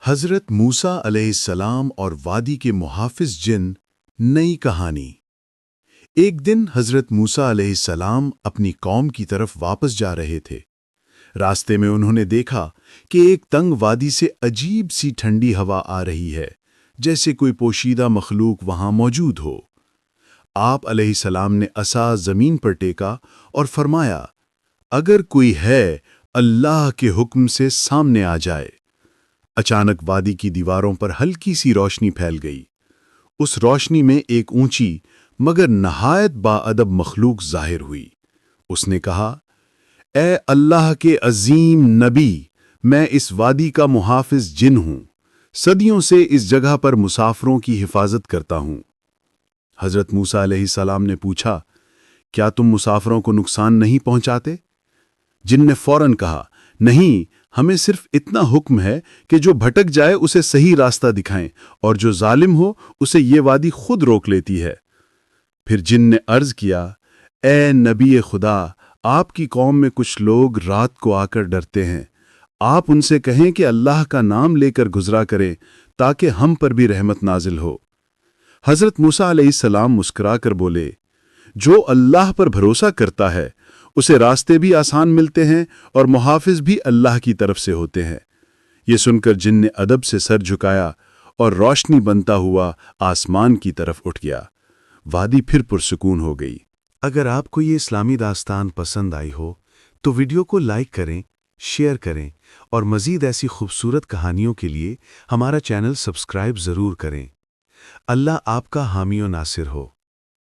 حضرت موسیٰ علیہ السلام اور وادی کے محافظ جن، نئی کہانی۔ ایک دن حضرت موسیٰ علیہ السلام اپنی قوم کی طرف واپس جا رہے تھے۔ راستے میں انہوں نے دیکھا کہ ایک تنگ وادی سے عجیب سی ٹھنڈی ہوا آ رہی ہے، جیسے کوئی پوشیدہ مخلوق وہاں موجود ہو۔ آپ علیہ السلام نے عصا زمین پر ٹیکا اور فرمایا، اگر کوئی ہے اللہ کے حکم سے سامنے آ جائے۔ اچانک وادی کی دیواروں پر ہلکی سی روشنی پھیل گئی۔ اس روشنی میں ایک اونچی مگر نہایت باادب مخلوق ظاہر ہوئی۔ اس نے کہا، اے اللہ کے عظیم نبی، میں اس وادی کا محافظ جن ہوں، صدیوں سے اس جگہ پر مسافروں کی حفاظت کرتا ہوں۔ حضرت موسیٰ علیہ السلام نے پوچھا، کیا تم مسافروں کو نقصان نہیں پہنچاتے؟ جن نے فوراً کہا، نہیں، ہمیں صرف اتنا حکم ہے کہ جو بھٹک جائے اسے صحیح راستہ دکھائیں، اور جو ظالم ہو اسے یہ وادی خود روک لیتی ہے۔ پھر جن نے عرض کیا، اے نبی خدا، آپ کی قوم میں کچھ لوگ رات کو آ کر ڈرتے ہیں، آپ ان سے کہیں کہ اللہ کا نام لے کر گزرا کریں تاکہ ہم پر بھی رحمت نازل ہو۔ حضرت موسیٰ علیہ السلام مسکرا کر بولے، جو اللہ پر بھروسہ کرتا ہے اسے راستے بھی آسان ملتے ہیں اور محافظ بھی اللہ کی طرف سے ہوتے ہیں۔ یہ سن کر جن نے ادب سے سر جھکایا اور روشنی بنتا ہوا آسمان کی طرف اٹھ گیا۔ وادی پھر پرسکون ہو گئی۔ اگر آپ کو یہ اسلامی داستان پسند آئی ہو تو ویڈیو کو لائک کریں، شیئر کریں اور مزید ایسی خوبصورت کہانیوں کے لیے ہمارا چینل سبسکرائب ضرور کریں۔ اللہ آپ کا حامی و ناصر ہو۔